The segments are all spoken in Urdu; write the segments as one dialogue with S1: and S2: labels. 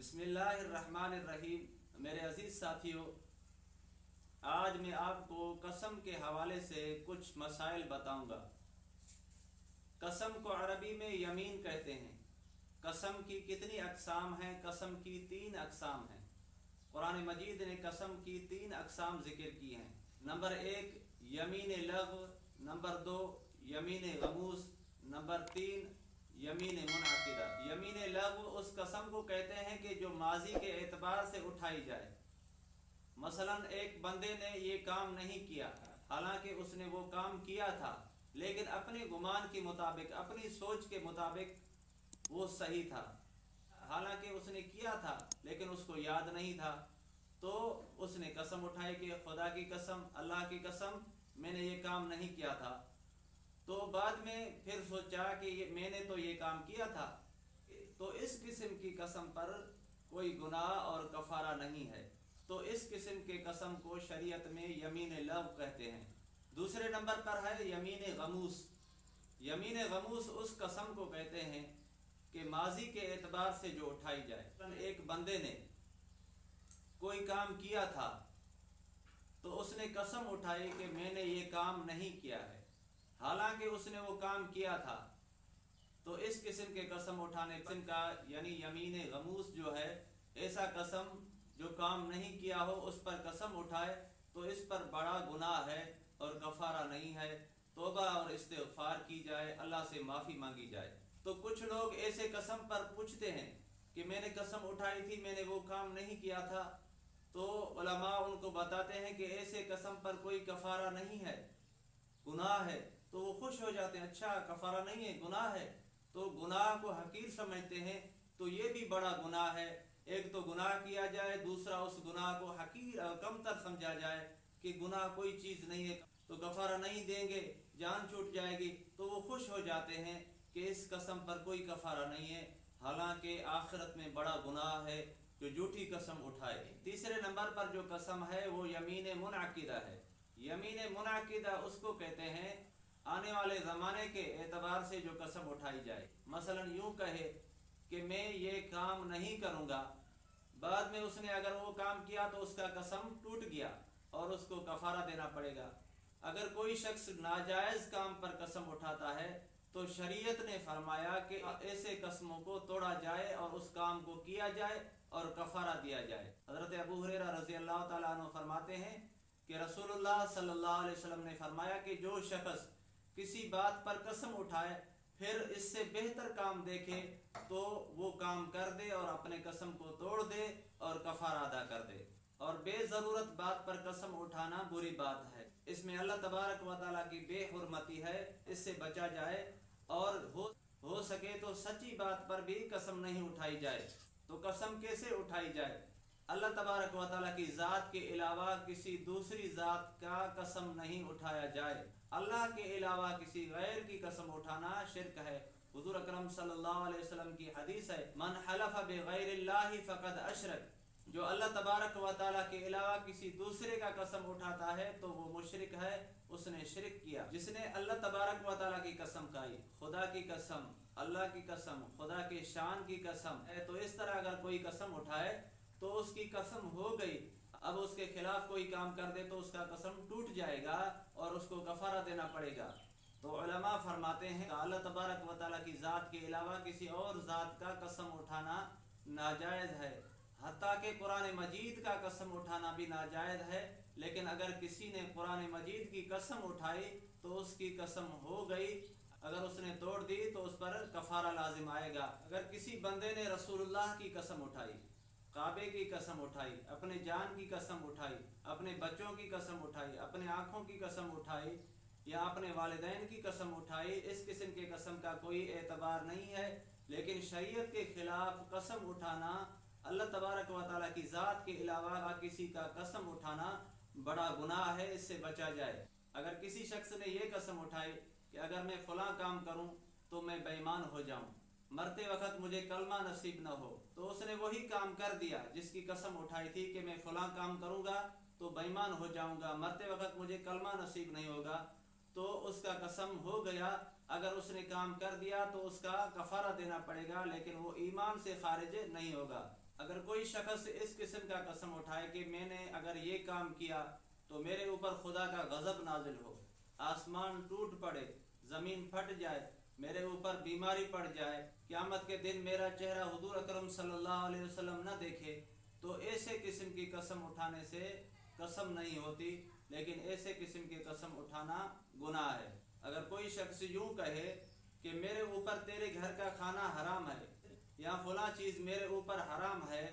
S1: بسم اللہ الرحمن الرحیم۔ میرے عزیز ساتھیوں، آج میں آپ کو قسم کے حوالے سے کچھ مسائل بتاؤں گا۔ قسم کو عربی میں یمین کہتے ہیں۔ قسم کی کتنی اقسام ہیں؟ قسم کی 3 اقسام ہیں۔ قرآن مجید نے قسم کی 3 اقسام ذکر کی ہیں۔ نمبر 1 یمین لغو، نمبر 2 یمین غموس، نمبر 3 یمین منعقدہ۔ یمین لغو اس قسم کو کہتے ہیں کہ جو ماضی کے اعتبار سے اٹھائی جائے۔ مثلا ایک بندے نے یہ کام نہیں کیا، حالانکہ اس نے وہ کام کیا تھا، لیکن اپنے گمان کے مطابق، اپنی سوچ کے مطابق وہ صحیح تھا، حالانکہ اس نے کیا تھا لیکن اس کو یاد نہیں تھا، تو اس نے قسم اٹھائی کہ خدا کی قسم، اللہ کی قسم، میں نے یہ کام نہیں کیا تھا۔ تو بعد میں پھر سوچا کہ میں نے تو یہ کام کیا تھا، تو اس قسم کی قسم پر کوئی گناہ اور کفارہ نہیں ہے۔ تو اس قسم کے قسم کو شریعت میں یمین لغو کہتے ہیں۔ دوسرے نمبر پر ہے یمین غموس۔ یمین غموس اس قسم کو کہتے ہیں کہ ماضی کے اعتبار سے جو اٹھائی جائے۔ ایک بندے نے کوئی کام کیا تھا تو اس نے قسم اٹھائی کہ میں نے یہ کام نہیں کیا ہے، حالانکہ اس نے وہ کام کیا تھا۔ تو اس قسم کے قسم اٹھانے قسم کا یعنی یمین غموس جو ہے، ایسا قسم جو کام نہیں کیا ہو اس پر قسم اٹھائے تو اس پر بڑا گناہ ہے اور کفارہ نہیں ہے۔ توبہ اور استغفار کی جائے، اللہ سے معافی مانگی جائے۔ تو کچھ لوگ ایسے قسم پر پوچھتے ہیں کہ میں نے قسم اٹھائی تھی، میں نے وہ کام نہیں کیا تھا، تو علماء ان کو بتاتے ہیں کہ ایسے قسم پر کوئی کفارہ نہیں ہے، گناہ ہے۔ تو وہ خوش ہو جاتے ہیں، اچھا کفارہ نہیں ہے، گناہ ہے، تو گناہ کو حقیر سمجھتے ہیں۔ تو یہ بھی بڑا گناہ ہے، ایک تو گناہ کیا جائے، دوسرا اس گناہ کو حقیر اور کمتر سمجھا جائے کہ گناہ کوئی چیز نہیں ہے، تو کفارہ نہیں دیں گے، جان چھوٹ جائے گی۔ تو وہ خوش ہو جاتے ہیں کہ اس قسم پر کوئی کفارہ نہیں ہے، حالانکہ آخرت میں بڑا گناہ ہے جو جھوٹی قسم اٹھائے۔ تیسرے نمبر پر جو قسم ہے وہ یمین منعقدہ ہے۔ یمین منعقدہ اس کو کہتے ہیں آنے والے زمانے کے اعتبار سے جو قسم اٹھائی جائے۔ مثلا یوں کہے کہ میں یہ کام نہیں کروں گا، بعد میں اس نے اگر وہ کام کیا تو اس کا قسم ٹوٹ گیا اور اس کو کفارہ دینا پڑے گا۔ اگر کوئی شخص ناجائز کام پر قسم اٹھاتا ہے تو شریعت نے فرمایا کہ ایسے قسموں کو توڑا جائے اور اس کام کو کیا جائے اور کفارہ دیا جائے۔ حضرت ابو ہریرہ رضی اللہ تعالیٰ عنہ فرماتے ہیں کہ رسول اللہ صلی اللہ علیہ وسلم نے فرمایا کہ جو شخص کسی بات پر قسم اٹھائے پھر اس سے بہتر کام دیکھے تو وہ کام کر دے اور اپنے قسم کو توڑ دے اور کفارہ ادا کر دے۔ اور بے ضرورت بات پر قسم اٹھانا بری بات ہے، اس میں اللہ تبارک و تعالیٰ کی بے حرمتی ہے، اس سے بچا جائے۔ اور ہو سکے تو سچی بات پر بھی قسم نہیں اٹھائی جائے۔ تو قسم کیسے اٹھائی جائے؟ اللہ تبارک و تعالیٰ کی ذات کے علاوہ کسی دوسری ذات کا قسم نہیں اٹھایا جائے۔ اللہ کے علاوہ کسی غیر کی قسم اٹھانا شرک ہے۔ حضور اکرم صلی اللہ علیہ وسلم کی حدیث ہے، من حلف بغیر اللہ فقد اشرک، جو اللہ تبارک و تعالیٰ کے علاوہ کسی دوسرے کا قسم اٹھاتا ہے تو وہ مشرک ہے، اس نے شرک کیا۔ جس نے اللہ تبارک و تعالیٰ کی قسم کھائی، خدا کی قسم، اللہ کی قسم، خدا کے شان کی قسم ہے، تو اس طرح اگر کوئی قسم اٹھائے تو اس کی قسم ہو گئی، اب اس کے خلاف کوئی کام کر دے تو اس کا قسم ٹوٹ جائے گا اور اس کو کفارہ دینا پڑے گا۔ تو علماء فرماتے ہیں کہ اللہ تبارک و تعالیٰ کی ذات کے علاوہ کسی اور ذات کا قسم اٹھانا ناجائز ہے، حتیٰ کہ قرآن مجید کا قسم اٹھانا بھی ناجائز ہے۔ لیکن اگر کسی نے قرآن مجید کی قسم اٹھائی تو اس کی قسم ہو گئی، اگر اس نے توڑ دی تو اس پر کفارہ لازم آئے گا۔ اگر کسی بندے نے رسول اللہ کی قسم اٹھائی، کعبے کی قسم اٹھائی، اپنے جان کی قسم اٹھائی، اپنے بچوں کی قسم اٹھائی، اپنے آنکھوں کی قسم اٹھائی یا اپنے والدین کی قسم اٹھائی، اس قسم کے قسم کا کوئی اعتبار نہیں ہے۔ لیکن شریعت کے خلاف قسم اٹھانا، اللہ تبارک و تعالیٰ کی ذات کے علاوہ کسی کا قسم اٹھانا بڑا گناہ ہے، اس سے بچا جائے۔ اگر کسی شخص نے یہ قسم اٹھائی کہ اگر میں فلاں کام کروں تو میں بے ایمان ہو جاؤں، مرتے وقت مجھے کلمہ نصیب نہ ہو، تو اس نے وہی کام کر دیا جس کی قسم اٹھائی تھی کہ میں فلاں کام کروں گا تو بے ایمان ہو جاؤں گا، مرتے وقت مجھے کلمہ نصیب نہیں ہوگا، تو اس کا قسم ہو گیا۔ اگر اس نے کام کر دیا تو اس کا کفارہ دینا پڑے گا، لیکن وہ ایمان سے خارج نہیں ہوگا۔ اگر کوئی شخص اس قسم کا قسم اٹھائے کہ میں نے اگر یہ کام کیا تو میرے اوپر خدا کا غضب نازل ہو، آسمان ٹوٹ پڑے، زمین پھٹ جائے، میرے اوپر بیماری پڑ جائے، قیامت کے دن میرا چہرہ حضور اکرم صلی اللہ علیہ وسلم نہ دیکھے، تو ایسے قسم کی قسم اٹھانے سے قسم نہیں ہوتی، لیکن ایسے قسم کی قسم اٹھانا گناہ ہے۔ اگر کوئی شخص یوں کہے کہ میرے اوپر تیرے گھر کا کھانا حرام ہے یا فلاں چیز میرے اوپر حرام ہے،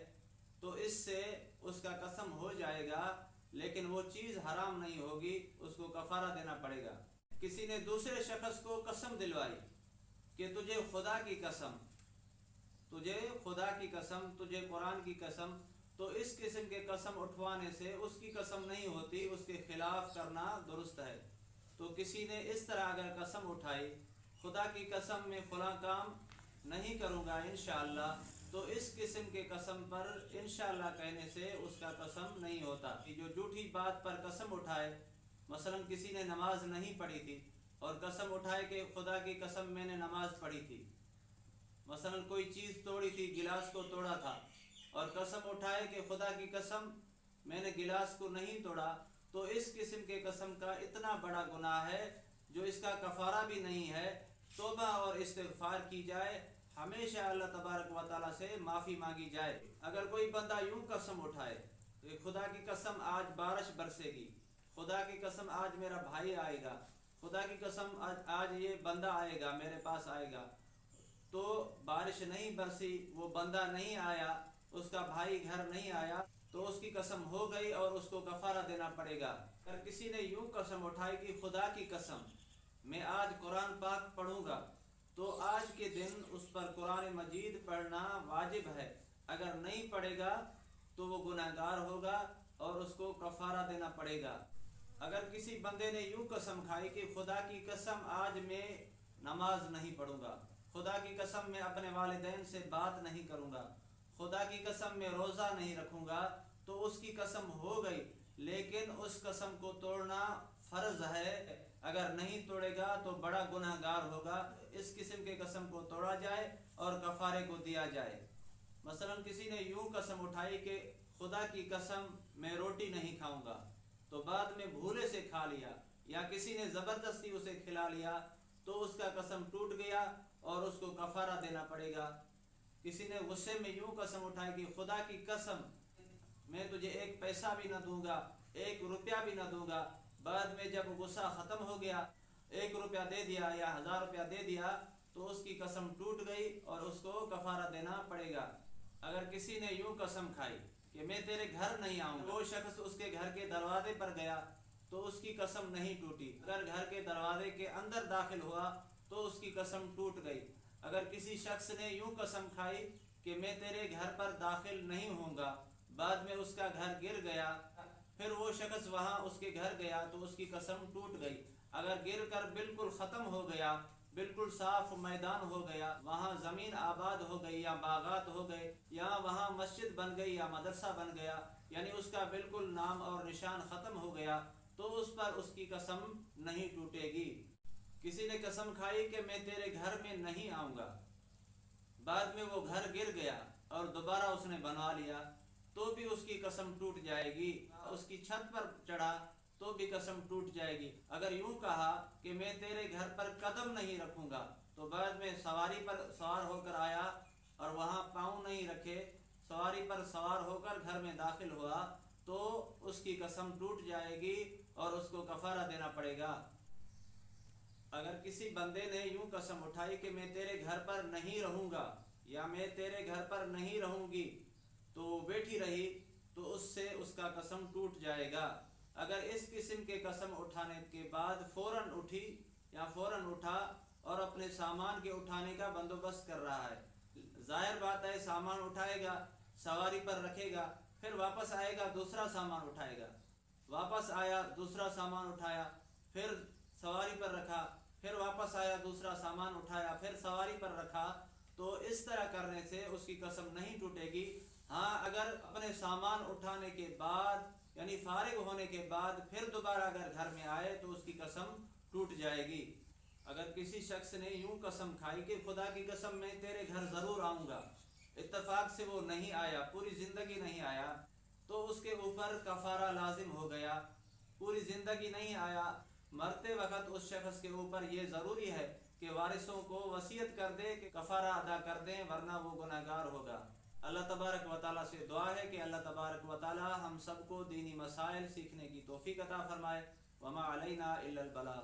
S1: تو اس سے اس کا قسم ہو جائے گا، لیکن وہ چیز حرام نہیں ہوگی، اس کو کفارہ دینا پڑے گا۔ کسی نے دوسرے شخص کو قسم دلوائی کہ تجھے خدا کی قسم، تجھے خدا کی قسم، تجھے قرآن کی قسم، تو اس قسم کے قسم اٹھوانے سے اس کی قسم نہیں ہوتی، اس کے خلاف کرنا درست ہے۔ تو کسی نے اس طرح اگر قسم اٹھائی، خدا کی قسم میں فلاں کام نہیں کروں گا انشاءاللہ، تو اس قسم کے قسم پر انشاءاللہ کہنے سے اس کا قسم نہیں ہوتا۔ جو جھوٹی بات پر قسم اٹھائے، مثلا کسی نے نماز نہیں پڑھی تھی اور قسم اٹھائے کہ خدا کی قسم میں نے نماز پڑھی تھی، مثلا کوئی چیز توڑی تھی، گلاس کو توڑا تھا، اور قسم اٹھائے کہ خدا کی قسم میں نے گلاس کو نہیں توڑا، تو اس قسم کے قسم کا اتنا بڑا گناہ ہے جو اس کا کفارہ بھی نہیں ہے۔ توبہ اور استغفار کی جائے، ہمیشہ اللہ تبارک و تعالیٰ سے معافی مانگی جائے۔ اگر کوئی بندہ یوں قسم اٹھائے کہ خدا کی قسم آج بارش برسے گی، خدا کی قسم آج میرا بھائی آئے گا، خدا کی قسم آج یہ بندہ آئے گا، میرے پاس آئے گا، تو بارش نہیں برسی، وہ بندہ نہیں آیا، اس کا بھائی گھر نہیں آیا، تو اس کی قسم ہو گئی اور اس کو کفارہ دینا پڑے گا۔ اگر کسی نے یوں قسم اٹھائی کہ خدا کی قسم میں آج قرآن پاک پڑھوں گا، تو آج کے دن اس پر قرآن مجید پڑھنا واجب ہے، اگر نہیں پڑھے گا تو وہ گناہگار ہوگا اور اس کو کفارہ دینا پڑے گا۔ اگر کسی بندے نے یوں قسم کھائی کہ خدا کی قسم آج میں نماز نہیں پڑھوں گا، خدا کی قسم میں اپنے والدین سے بات نہیں کروں گا، خدا کی قسم میں روزہ نہیں رکھوں گا، تو اس کی قسم ہو گئی، لیکن اس قسم کو توڑنا فرض ہے، اگر نہیں توڑے گا تو بڑا گناہگار ہوگا۔ اس قسم کے قسم کو توڑا جائے اور کفارے کو دیا جائے۔ مثلا کسی نے یوں قسم اٹھائی کہ خدا کی قسم میں روٹی نہیں کھاؤں گا، تو بعد میں بھولے سے کھا لیا یا کسی نے زبردستی اسے کھلا لیا، تو اس کا قسم ٹوٹ گیا اور اس کو کفارہ دینا پڑے گا۔ کسی نے غصے میں یوں قسم اٹھائی کہ خدا کی قسم میں تجھے ایک پیسہ بھی نہ دوں گا، ایک روپیہ بھی نہ دوں گا، بعد میں جب غصہ ختم ہو گیا، 1 روپیہ دے دیا یا 1000 روپیہ دے دیا، تو اس کی قسم ٹوٹ گئی اور اس کو کفارہ دینا پڑے گا۔ اگر کسی نے یوں قسم کھائی کہ میں تیرے گھر نہیں آؤں گا، وہ شخص اس کے گھر کے دروازے پر گیا تو اس کی قسم نہیں ٹوٹی، اگر گھر کے دروازے کے اندر داخل ہوا تو اس کی قسم ٹوٹ گئی۔ اگر کسی شخص نے یوں قسم کھائی کہ میں تیرے گھر پر داخل نہیں ہوں گا، بعد میں اس کا گھر گر گیا، پھر وہ شخص وہاں اس کے گھر گیا تو اس کی قسم ٹوٹ گئی۔ اگر گر کر بالکل ختم ہو گیا، بالکل صاف میدان ہو گیا، وہاں زمین آباد ہو گئی یا باغات ہو گئے، یا وہاں مسجد بن گئی یا مدرسہ بن گیا، یعنی اس کا بالکل نام اور نشان ختم ہو گیا، تو اس پر اس کی قسم نہیں ٹوٹے گی۔ کسی نے قسم کھائی کہ میں تیرے گھر میں نہیں آؤں گا، بعد میں وہ گھر گر گیا اور دوبارہ اس نے بنا لیا، تو بھی اس کی قسم ٹوٹ جائے گی۔ اس کی چھت پر چڑھا تو بھی قسم ٹوٹ جائے گی۔ اگر یوں کہا کہ میں تیرے گھر پر قدم نہیں رکھوں گا، تو بعد میں سواری پر سوار ہو کر آیا اور وہاں پاؤں نہیں رکھے، سواری پر سوار ہو کر گھر میں داخل ہوا، تو اس کی قسم ٹوٹ جائے گی اور اس کو کفارہ دینا پڑے گا۔ اگر کسی بندے نے یوں قسم اٹھائی کہ میں تیرے گھر پر نہیں رہوں گا یا میں تیرے گھر پر نہیں رہوں گی، تو وہ بیٹھی رہی، تو اس سے اس کا قسم ٹوٹ جائے گا۔ اگر اس قسم کے قسم اٹھانے کے بعد فوراً اٹھی یا فوراً اٹھا اور اپنے سامان کے اٹھانے کا بندوبست کر رہا ہے، ظاہر بات ہے سامان اٹھائے گا، سواری پر رکھے گا، پھر واپس آئے گا دوسرا سامان اٹھائے گا، واپس آیا دوسرا سامان اٹھایا، پھر سواری پر رکھا، پھر واپس آیا دوسرا سامان اٹھایا، پھر سواری پر رکھا، تو اس طرح کرنے سے اس کی قسم نہیں ٹوٹے گی۔ ہاں اگر اپنے سامان اٹھانے کے بعد یعنی فارغ ہونے کے بعد پھر دوبارہ اگر گھر میں آئے تو اس کی قسم ٹوٹ جائے گی۔ اگر کسی شخص نے یوں قسم کھائی کہ خدا کی قسم میں تیرے گھر ضرور آؤں گا، اتفاق سے وہ نہیں آیا، پوری زندگی نہیں آیا، تو اس کے اوپر کفارہ لازم ہو گیا۔ پوری زندگی نہیں آیا، مرتے وقت اس شخص کے اوپر یہ ضروری ہے کہ وارثوں کو وصیت کر دے کہ کفارہ ادا کر دیں، ورنہ وہ گنہگار ہوگا۔ اللہ تبارک و تعالیٰ سے دعا ہے کہ اللہ تبارک و تعالیٰ ہم سب کو دینی مسائل سیکھنے کی توفیق عطا فرمائے۔ وما علینا الا البلاغ۔